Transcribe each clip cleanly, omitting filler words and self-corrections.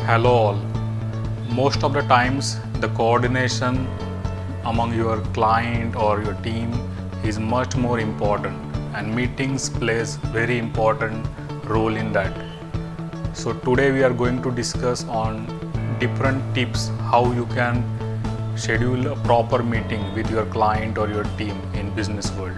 Hello all. Most of the times the coordination among your client or your team is much more important, and meetings plays very important role in that. So today we are going to discuss on different tips how you can schedule a proper meeting with your client or your team in business world.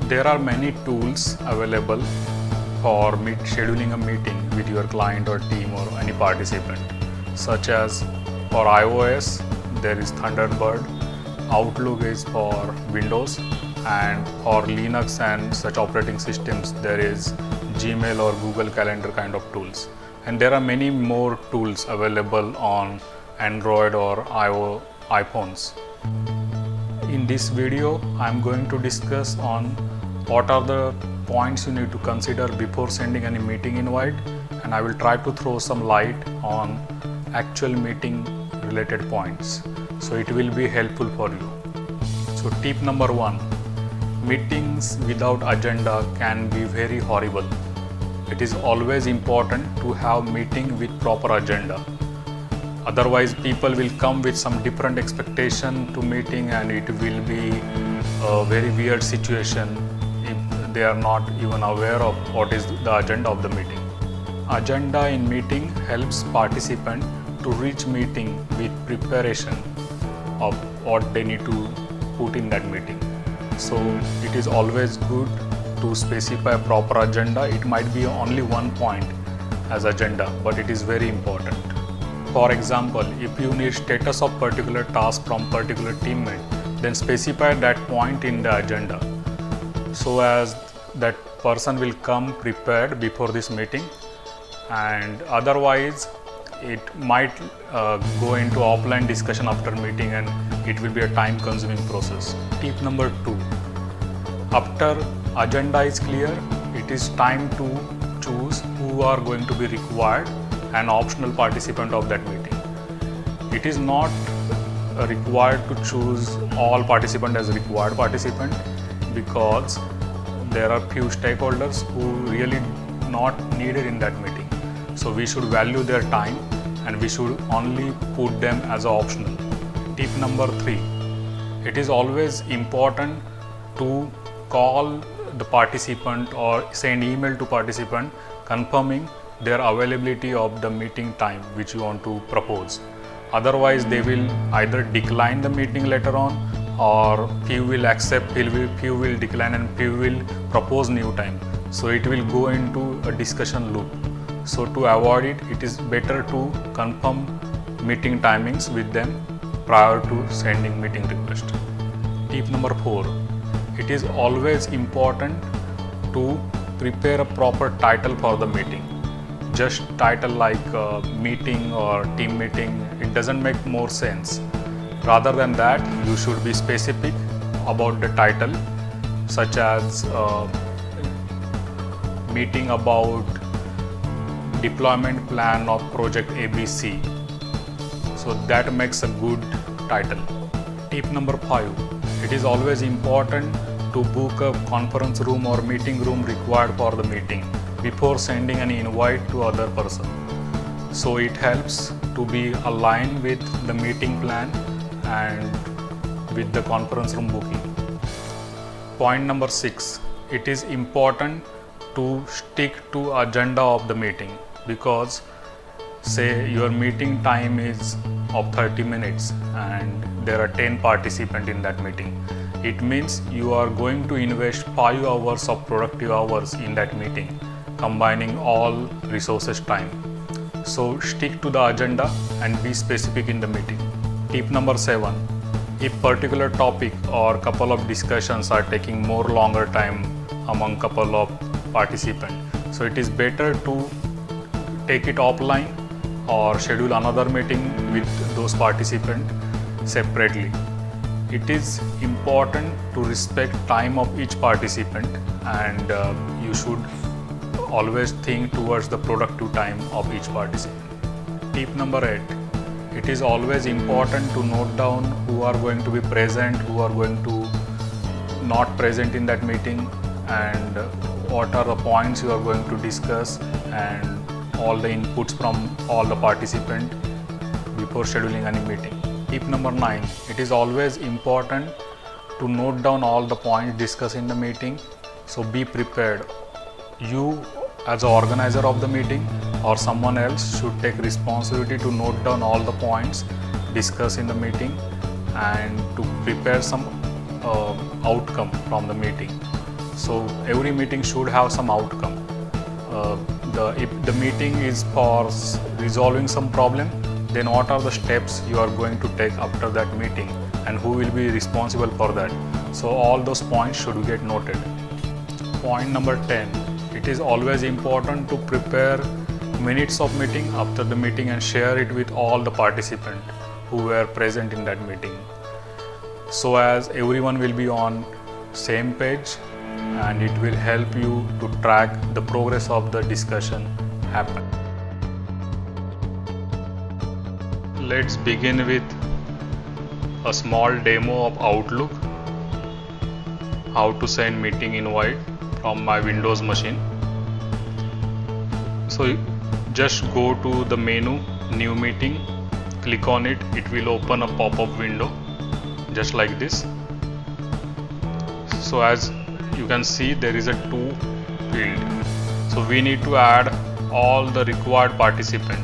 There are many tools available for scheduling a meeting with your client or team or any participant, such as for iOS there is Thunderbird, Outlook is for Windows, and for Linux and such operating systems there is Gmail or Google Calendar kind of tools. And there are many more tools available on Android or iPhones. In this video I am going to discuss on what are the points you need to consider before sending any meeting invite, and I will try to throw some light on actual meeting related points, so it will be helpful for you. So tip number 1, meetings without agenda can be very horrible. It is always important to have meeting with proper agenda. Otherwise people will come with some different expectation to meeting, and it will be a very weird situation if they are not even aware of what is the agenda of the meeting. Agenda in meeting helps participant to reach meeting with preparation of what they need to put in that meeting. So it is always good to specify a proper agenda. It might be only one point as agenda, but it is very important. For example, if you need status of particular task from particular teammate, then specify that point in the agenda, so as that person will come prepared before this meeting, and otherwise it might go into offline discussion after meeting, and it will be a time consuming process. Tip number 2, after agenda is clear, it is time to choose who are going to be required and optional participant of that meeting. It is not required to choose all participant as required participant, because there are few stakeholders who really not needed in that meeting. So we should value their time and we should only put them as optional. Tip number 3, it is always important to call the participant or send email to participant confirming their availability of the meeting time which you want to propose. Otherwise they will either decline the meeting later on, or few will accept, few will decline, and few will propose new time. So it will go into a discussion loop. So to avoid it, it is better to confirm meeting timings with them prior to sending meeting request. Tip number 4, it is always important to prepare a proper title for the meeting. Just title like meeting or team meeting, it doesn't make more sense. Rather than that, you should be specific about the title, such as meeting about deployment plan of project ABC. So that makes a good title. Tip number 5, it is always important to book a conference room or meeting room required for the meeting before sending an invite to other person. So it helps to be aligned with the meeting plan and with the conference room booking. Point number 6, it is important to stick to agenda of the meeting, because say your meeting time is of 30 minutes and there are 10 participants in that meeting. It means you are going to invest 5 hours of productive hours in that meeting, combining all resources time. So stick to the agenda and be specific in the meeting. Tip number 7, if particular topic or couple of discussions are taking more longer time among couple of participants, so it is better to take it offline or schedule another meeting with those participants separately. it is important to respect time of each participant, and you should always think towards the productive time of each participant. Tip number 8, it is always important to note down who are going to be present, who are going to not present in that meeting, and what are the points you are going to discuss, and all the inputs from all the participants before scheduling any meeting. Tip number 9, it is always important to note down all the points discussed in the meeting. So be prepared. You as an organizer of the meeting or someone else should take responsibility to note down all the points discussed in the meeting and to prepare some outcome from the meeting. So every meeting should have some outcome. If the meeting is for resolving some problem, then what are the steps you are going to take after that meeting and who will be responsible for that. So all those points should get noted. Point number 10, it is always important to prepare minutes of meeting after the meeting and share it with all the participants who were present in that meeting, so as everyone will be on same page and it will help you to track the progress of the discussion happen. Let's begin with a small demo of Outlook, how to send meeting invite from my Windows machine. So just go to the menu, new meeting, click on it, it will open a pop-up window just like this. So as you can see, there is a to field. So we need to add all the required participants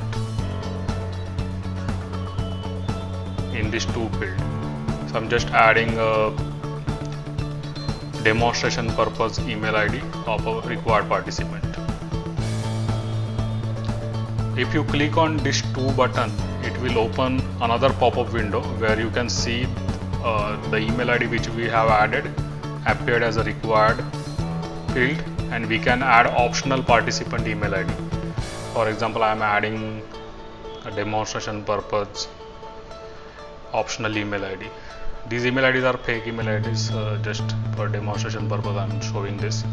in this to field. So I'm just adding a demonstration purpose email ID of a required participant. If you click on this to button, it will open another pop-up window where you can see the email ID which we have added appeared as a required field, and we can add optional participant email ID. For example, I am adding a demonstration purpose optional email ID. These email IDs are fake email IDs, just for demonstration purpose I am showing this.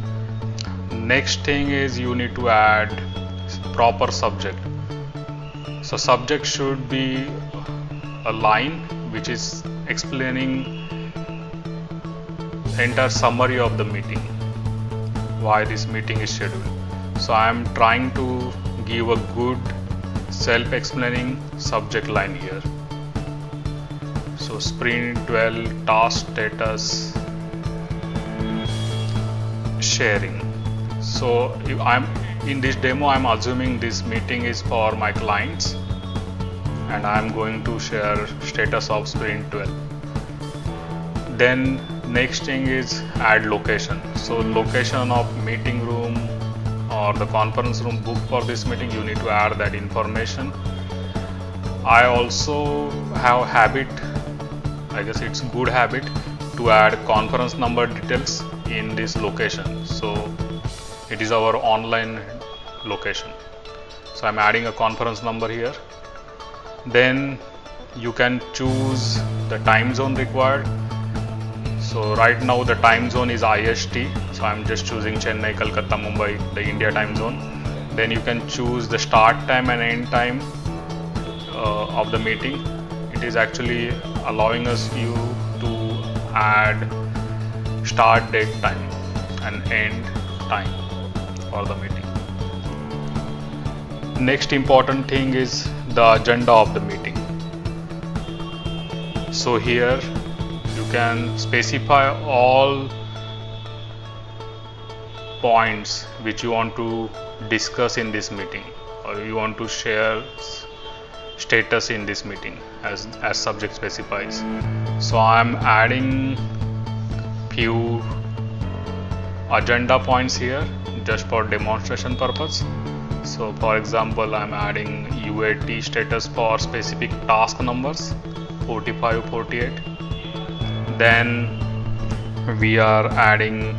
Next thing is you need to add proper subject. So subject should be a line which is explaining entire summary of the meeting, why this meeting is scheduled. So I am trying to give a good self-explaining subject line here. So Sprint 12 task status sharing. So if I'm in this demo, I'm assuming this meeting is for my clients and I'm going to share status of Sprint 12. Then next thing is add location. So location of meeting room or the conference room booked for this meeting, you need to add that information. I also have habit, I guess it's good habit, to add conference number details in this location. So it is our online location. So I'm adding a conference number here. Then you can choose the time zone required. So right now the time zone is IST, so I'm just choosing Chennai, Kolkata, Mumbai, the India time zone. Then you can choose the start time and end time of the meeting. It is actually allowing us you to add start date time and end time for the meeting. Next important thing is the agenda of the meeting. So here you can specify all points which you want to discuss in this meeting, or you want to share status in this meeting as subject specifies. So I am adding few agenda points here just for demonstration purpose. So for example, I am adding UAT status for specific task numbers 45, 48. Then we are adding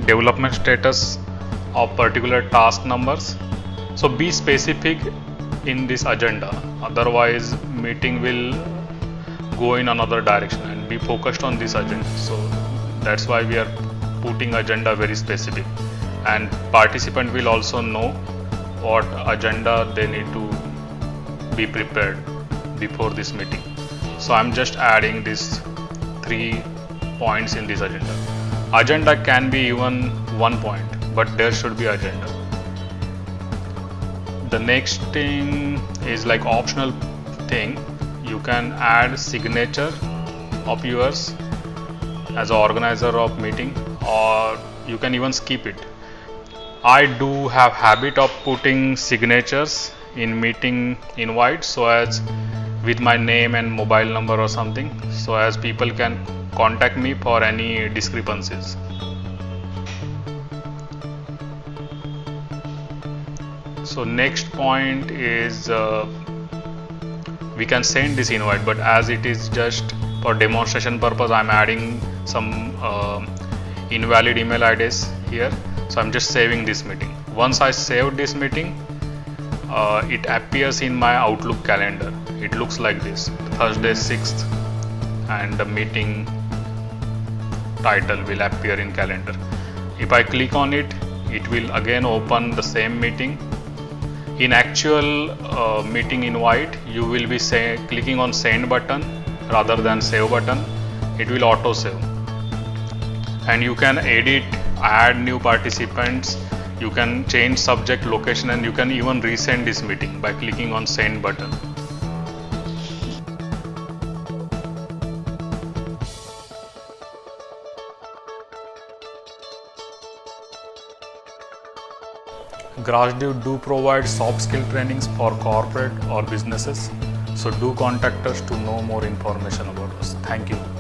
development status of particular task numbers. So be specific in this agenda, otherwise meeting will go in another direction and be focused on this agenda. So that's why we are putting agenda very specific, and participant will also know what agenda they need to be prepared before this meeting. So I'm just adding these 3 points in this agenda. Agenda can be even 1 point, but there should be agenda. The next thing is like optional thing. You can add signature of yours as an organizer of meeting, or you can even skip it. I do have habit of putting signatures in meeting invite, so as with my name and mobile number or something, so as people can contact me for any discrepancies. So next point is we can send this invite, but as it is just for demonstration purpose, I'm adding some invalid email IDs here. So I'm just saving this meeting. Once I save this meeting, it appears in my Outlook calendar. It looks like this: Thursday 6th, and the meeting title will appear in calendar. If I click on it, it will again open the same meeting. In actual meeting invite, you will be clicking on send button rather than save button. It will auto save, and you can edit, add new participants, you can change subject, location, and you can even resend this meeting by clicking on send button. Grashdev do provide soft skill trainings for corporate or businesses, so do contact us to know more information about us. Thank you.